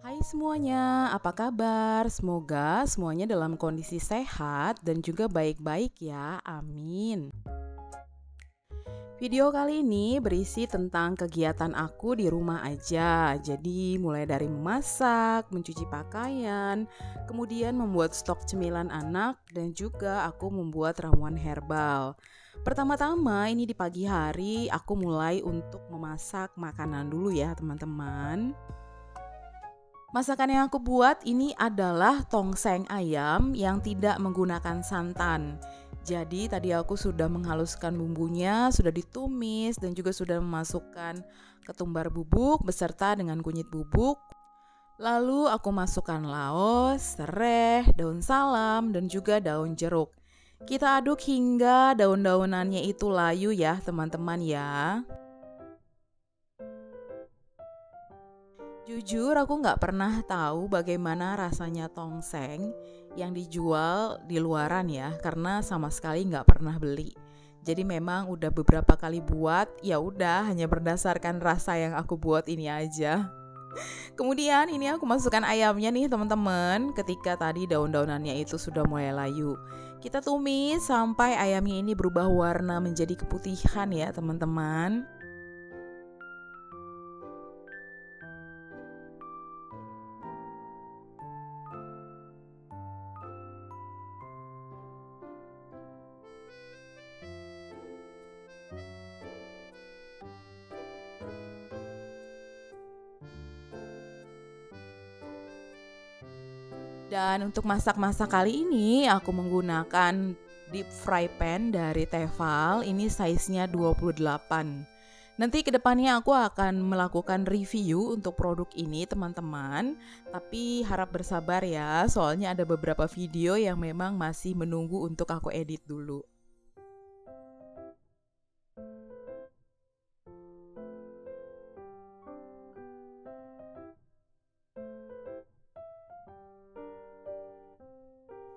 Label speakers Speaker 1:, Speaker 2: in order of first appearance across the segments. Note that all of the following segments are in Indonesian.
Speaker 1: Hai semuanya, apa kabar? Semoga semuanya dalam kondisi sehat dan juga baik-baik ya, amin. Video kali ini berisi tentang kegiatan aku di rumah aja. Jadi mulai dari memasak, mencuci pakaian, kemudian membuat stok cemilan anak, dan juga aku membuat ramuan herbal. Pertama-tama ini di pagi hari aku mulai untuk memasak makanan dulu ya teman-teman. Masakan yang aku buat ini adalah tongseng ayam yang tidak menggunakan santan. Jadi tadi aku sudah menghaluskan bumbunya, sudah ditumis dan juga sudah memasukkan ketumbar bubuk beserta dengan kunyit bubuk. Lalu aku masukkan laos, serai, daun salam dan juga daun jeruk. Kita aduk hingga daun-daunannya itu layu ya teman-teman ya. Jujur aku nggak pernah tahu bagaimana rasanya tongseng yang dijual di luaran ya, karena sama sekali nggak pernah beli. Jadi memang udah beberapa kali buat, ya udah hanya berdasarkan rasa yang aku buat ini aja. Kemudian ini aku masukkan ayamnya nih teman-teman. Ketika tadi daun-daunannya itu sudah mulai layu, kita tumis sampai ayamnya ini berubah warna menjadi keputihan ya teman-teman. Dan untuk masak-masak kali ini aku menggunakan deep fry pan dari Tefal. Ini size-nya 28. Nanti kedepannya aku akan melakukan review untuk produk ini teman-teman. Tapi harap bersabar ya, soalnya ada beberapa video yang memang masih menunggu untuk aku edit dulu.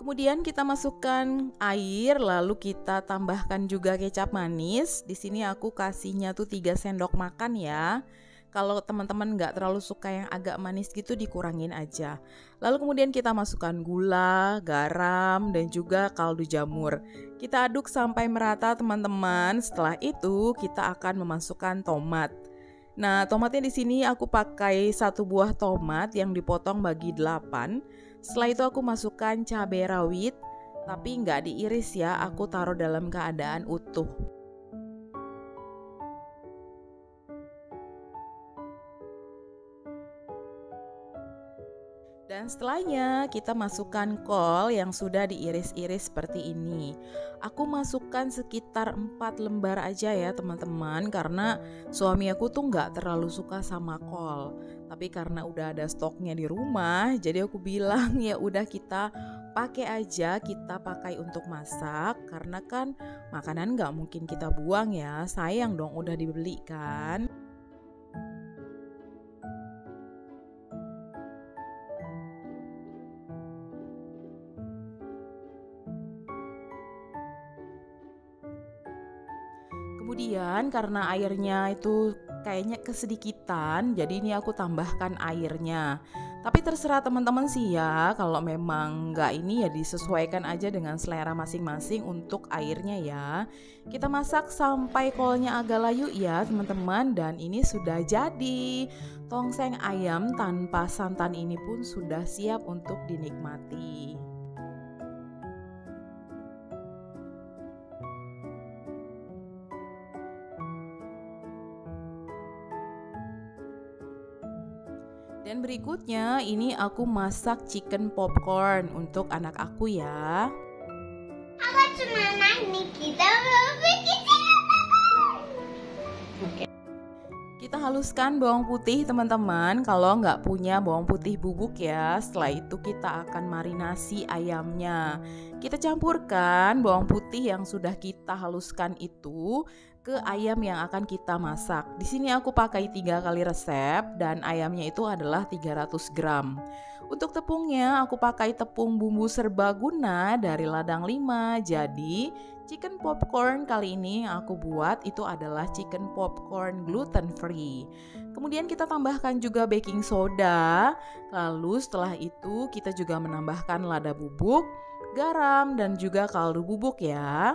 Speaker 1: Kemudian kita masukkan air, lalu kita tambahkan juga kecap manis. Di sini aku kasihnya tuh 3 sendok makan ya. Kalau teman-teman nggak terlalu suka yang agak manis gitu, dikurangin aja. Lalu kemudian kita masukkan gula, garam, dan juga kaldu jamur. Kita aduk sampai merata teman-teman. Setelah itu kita akan memasukkan tomat. Nah, tomatnya di sini aku pakai 1 buah tomat yang dipotong bagi 8. Setelah itu aku masukkan cabai rawit, tapi nggak diiris ya, aku taruh dalam keadaan utuh. Dan setelahnya kita masukkan kol yang sudah diiris-iris seperti ini. Aku masukkan sekitar 4 lembar aja ya teman-teman, karena suami aku tuh nggak terlalu suka sama kol. Tapi karena udah ada stoknya di rumah, jadi aku bilang ya udah kita pakai aja, kita pakai untuk masak. Karena kan makanan nggak mungkin kita buang ya, sayang dong udah dibeli kan. Kemudian karena airnya itu kayaknya kesedikitan, jadi ini aku tambahkan airnya. Tapi terserah teman-teman sih ya, kalau memang nggak ini ya disesuaikan aja dengan selera masing-masing untuk airnya ya. Kita masak sampai kolnya agak layu ya teman-teman, dan ini sudah jadi. Tongseng ayam tanpa santan ini pun sudah siap untuk dinikmati. Dan berikutnya ini aku masak chicken popcorn untuk anak aku ya.
Speaker 2: Aku cuma nanya kita mau bikin
Speaker 1: Kita haluskan bawang putih teman-teman. Kalau nggak punya bawang putih bubuk ya, setelah itu kita akan marinasi ayamnya. Kita campurkan bawang putih yang sudah kita haluskan itu ke ayam yang akan kita masak. Di sini aku pakai 3 kali resep dan ayamnya itu adalah 300 gram. Untuk tepungnya aku pakai tepung bumbu serbaguna dari ladang 5. Jadi chicken popcorn kali ini yang aku buat itu adalah chicken popcorn gluten free. Kemudian kita tambahkan juga baking soda. Lalu setelah itu kita juga menambahkan lada bubuk, garam dan juga kaldu bubuk ya.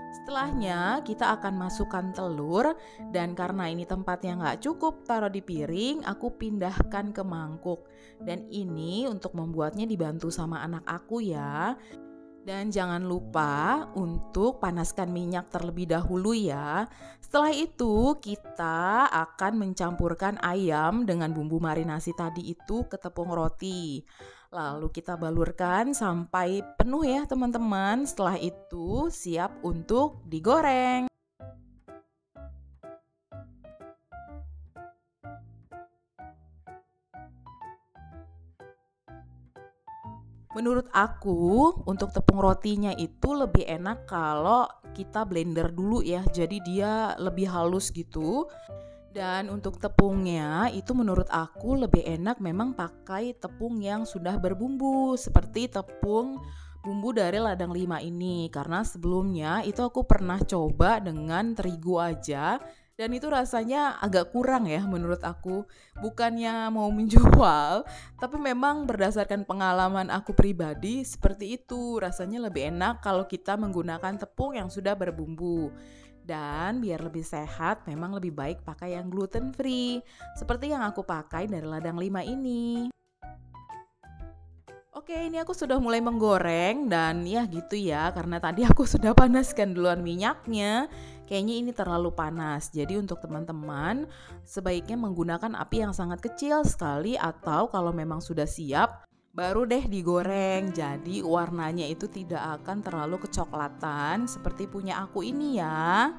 Speaker 1: Setelahnya kita akan masukkan telur dan karena ini tempatnya nggak cukup taruh di piring, aku pindahkan ke mangkuk. Dan ini untuk membuatnya dibantu sama anak aku ya. Dan jangan lupa untuk panaskan minyak terlebih dahulu ya. Setelah itu kita akan mencampurkan ayam dengan bumbu marinasi tadi itu ke tepung roti. Lalu kita balurkan sampai penuh ya teman-teman. Setelah itu siap untuk digoreng. Menurut aku, untuk tepung rotinya itu lebih enak kalau kita blender dulu ya. Jadi dia lebih halus gitu. Dan untuk tepungnya itu menurut aku lebih enak memang pakai tepung yang sudah berbumbu seperti tepung bumbu dari ladang 5 ini. Karena sebelumnya itu aku pernah coba dengan terigu aja dan itu rasanya agak kurang ya menurut aku. Bukannya mau menjual, tapi memang berdasarkan pengalaman aku pribadi seperti itu. Rasanya lebih enak kalau kita menggunakan tepung yang sudah berbumbu. Dan biar lebih sehat memang lebih baik pakai yang gluten free seperti yang aku pakai dari ladang 5 ini. Oke, ini aku sudah mulai menggoreng dan ya gitu ya, karena tadi aku sudah panaskan duluan minyaknya. Kayaknya ini terlalu panas. Jadi untuk teman-teman sebaiknya menggunakan api yang sangat kecil sekali atau kalau memang sudah siap baru deh digoreng. Jadi warnanya itu tidak akan terlalu kecoklatan seperti punya aku ini ya.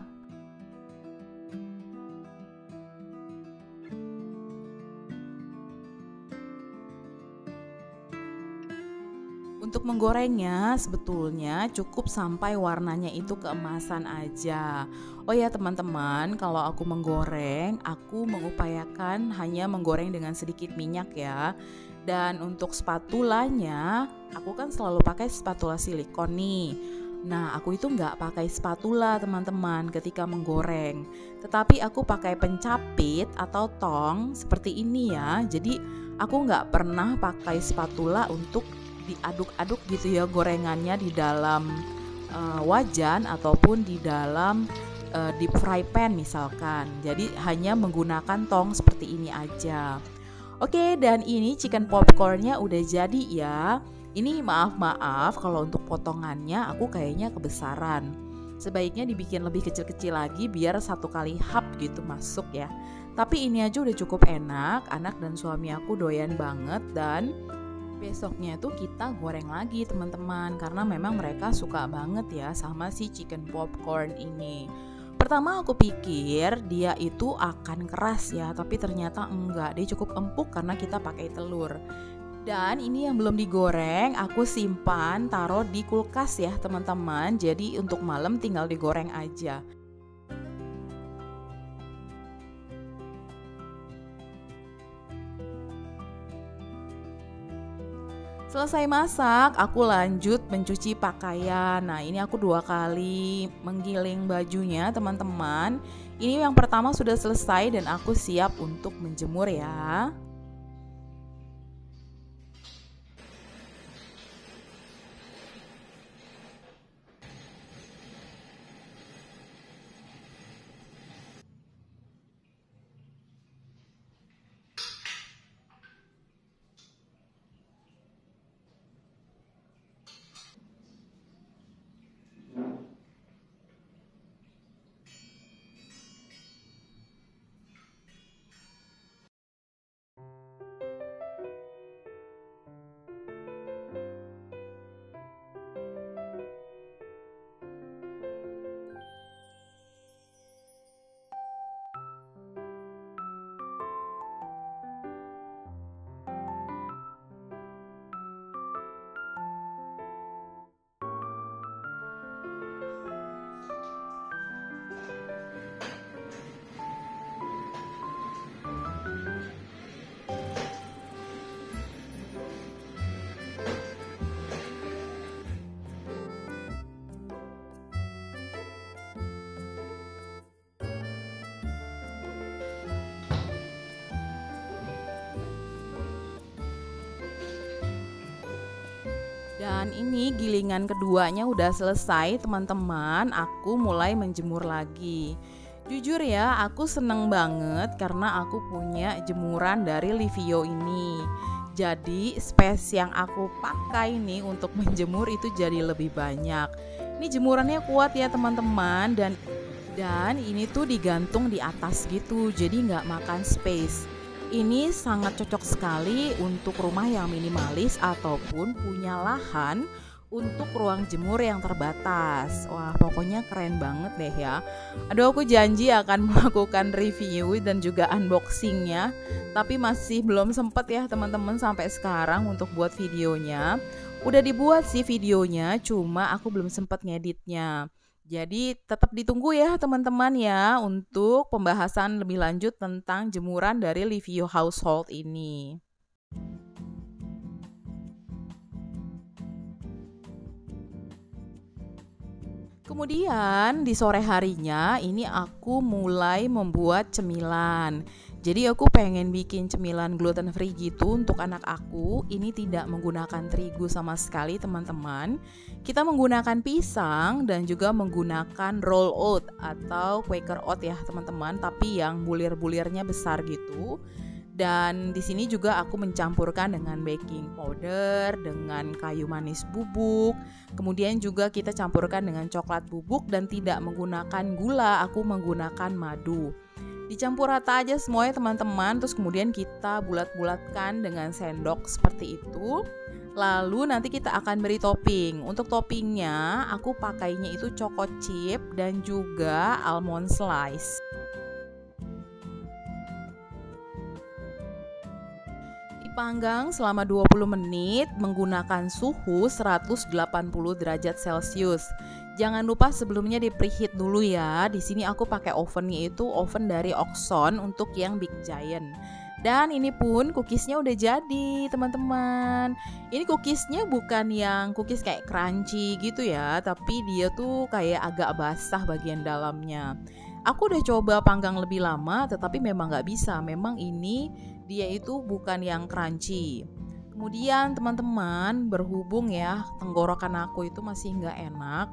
Speaker 1: Untuk menggorengnya sebetulnya cukup sampai warnanya itu keemasan aja. Oh ya teman-teman, kalau aku menggoreng, aku mengupayakan hanya menggoreng dengan sedikit minyak ya. Dan untuk spatulanya, aku kan selalu pakai spatula silikon nih. Nah, aku itu nggak pakai spatula teman-teman ketika menggoreng. Tetapi aku pakai pencapit atau tong seperti ini ya. Jadi aku nggak pernah pakai spatula untuk diaduk-aduk gitu ya gorengannya di dalam wajan ataupun di dalam deep fry pan misalkan. Jadi hanya menggunakan tong seperti ini aja. Oke, dan ini chicken popcornnya udah jadi ya. Ini maaf kalau untuk potongannya aku kayaknya kebesaran. Sebaiknya dibikin lebih kecil-kecil lagi biar satu kali hap gitu masuk ya. Tapi ini aja udah cukup enak, anak dan suami aku doyan banget dan besoknya tuh kita goreng lagi teman-teman karena memang mereka suka banget ya sama si chicken popcorn ini. Pertama aku pikir dia itu akan keras ya, tapi ternyata enggak, dia cukup empuk karena kita pakai telur. Dan ini yang belum digoreng aku simpan taruh di kulkas ya teman-teman. Jadi untuk malam tinggal digoreng aja. Selesai masak, aku lanjut mencuci pakaian. Nah, ini aku 2 kali menggiling bajunya, teman-teman. Ini yang pertama sudah selesai dan aku siap untuk menjemur ya. Dan ini gilingan keduanya udah selesai teman-teman, aku mulai menjemur lagi. Jujur ya, aku seneng banget karena aku punya jemuran dari Livio ini. Jadi space yang aku pakai nih untuk menjemur itu jadi lebih banyak. Ini jemurannya kuat ya teman-teman, dan ini tuh digantung di atas gitu, jadi nggak makan space. Ini sangat cocok sekali untuk rumah yang minimalis ataupun punya lahan untuk ruang jemur yang terbatas. Wah, pokoknya keren banget deh ya. Aduh, aku janji akan melakukan review dan juga unboxingnya, tapi masih belum sempet ya teman-teman sampai sekarang untuk buat videonya. Udah dibuat sih videonya, cuma aku belum sempet ngeditnya. Jadi tetap ditunggu ya teman-teman ya untuk pembahasan lebih lanjut tentang jemuran dari Livio Household ini. Kemudian di sore harinya ini aku mulai membuat cemilan. Jadi aku pengen bikin cemilan gluten free gitu untuk anak aku. Ini tidak menggunakan terigu sama sekali teman-teman. Kita menggunakan pisang dan juga menggunakan roll oat atau Quaker oat ya teman-teman, tapi yang bulir-bulirnya besar gitu. Dan di sini juga aku mencampurkan dengan baking powder, dengan kayu manis bubuk. Kemudian juga kita campurkan dengan coklat bubuk dan tidak menggunakan gula, aku menggunakan madu. Dicampur rata aja semuanya teman-teman, terus kemudian kita bulat-bulatkan dengan sendok seperti itu. Lalu nanti kita akan beri topping. Untuk toppingnya aku pakainya itu choco chip dan juga almond slice. Dipanggang selama 20 menit menggunakan suhu 180 derajat Celcius. Jangan lupa sebelumnya di preheat dulu ya. Di sini aku pakai ovennya itu oven dari Oxon untuk yang Big Giant. Dan ini pun cookiesnya udah jadi teman-teman. Ini cookiesnya bukan yang cookies kayak crunchy gitu ya, tapi dia tuh kayak agak basah bagian dalamnya. Aku udah coba panggang lebih lama tetapi memang gak bisa. Memang ini dia itu bukan yang crunchy. Kemudian teman-teman, berhubung ya tenggorokan aku itu masih gak enak,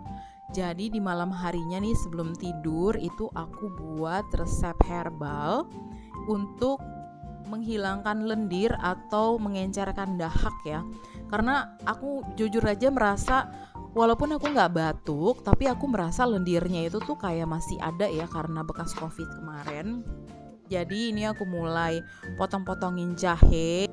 Speaker 1: jadi di malam harinya nih sebelum tidur itu aku buat resep herbal untuk menghilangkan lendir atau mengencerkan dahak ya. Karena aku jujur aja merasa walaupun aku nggak batuk, tapi aku merasa lendirnya itu tuh kayak masih ada ya karena bekas COVID kemarin. Jadi ini aku mulai potong-potongin jahe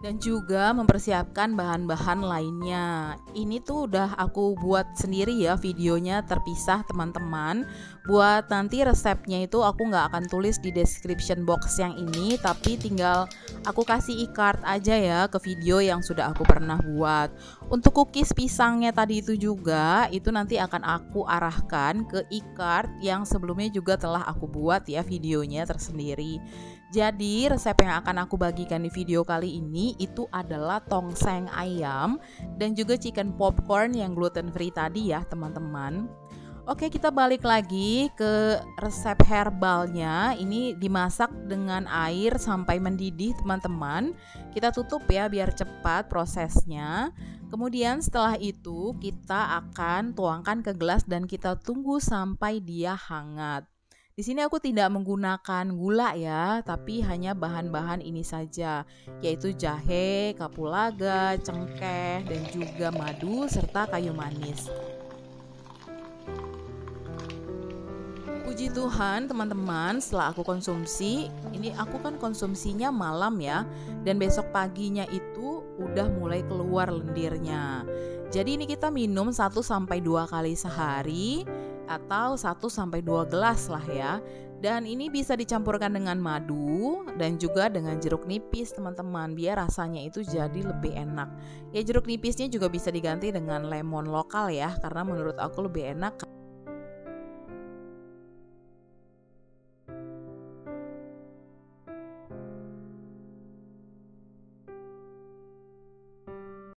Speaker 1: dan juga mempersiapkan bahan-bahan lainnya. Ini tuh udah aku buat sendiri ya videonya terpisah teman-teman. Buat nanti resepnya itu aku nggak akan tulis di description box yang ini, tapi tinggal aku kasih e-card aja ya ke video yang sudah aku pernah buat. Untuk cookies pisangnya tadi itu juga, itu nanti akan aku arahkan ke e-card yang sebelumnya juga telah aku buat ya videonya tersendiri. Jadi resep yang akan aku bagikan di video kali ini itu adalah tongseng ayam dan juga chicken popcorn yang gluten free tadi ya teman-teman. Oke, kita balik lagi ke resep herbalnya. Ini dimasak dengan air sampai mendidih teman-teman. Kita tutup ya biar cepat prosesnya. Kemudian setelah itu kita akan tuangkan ke gelas dan kita tunggu sampai dia hangat. Di sini aku tidak menggunakan gula ya, tapi hanya bahan-bahan ini saja, yaitu jahe, kapulaga, cengkeh, dan juga madu serta kayu manis. Puji Tuhan teman-teman, setelah aku konsumsi, ini aku kan konsumsinya malam ya, dan besok paginya itu udah mulai keluar lendirnya. Jadi ini kita minum 1-2 kali sehari atau 1-2 gelas lah ya. Dan ini bisa dicampurkan dengan madu dan juga dengan jeruk nipis teman-teman, biar rasanya itu jadi lebih enak. Ya jeruk nipisnya juga bisa diganti dengan lemon lokal ya, karena menurut aku lebih enak.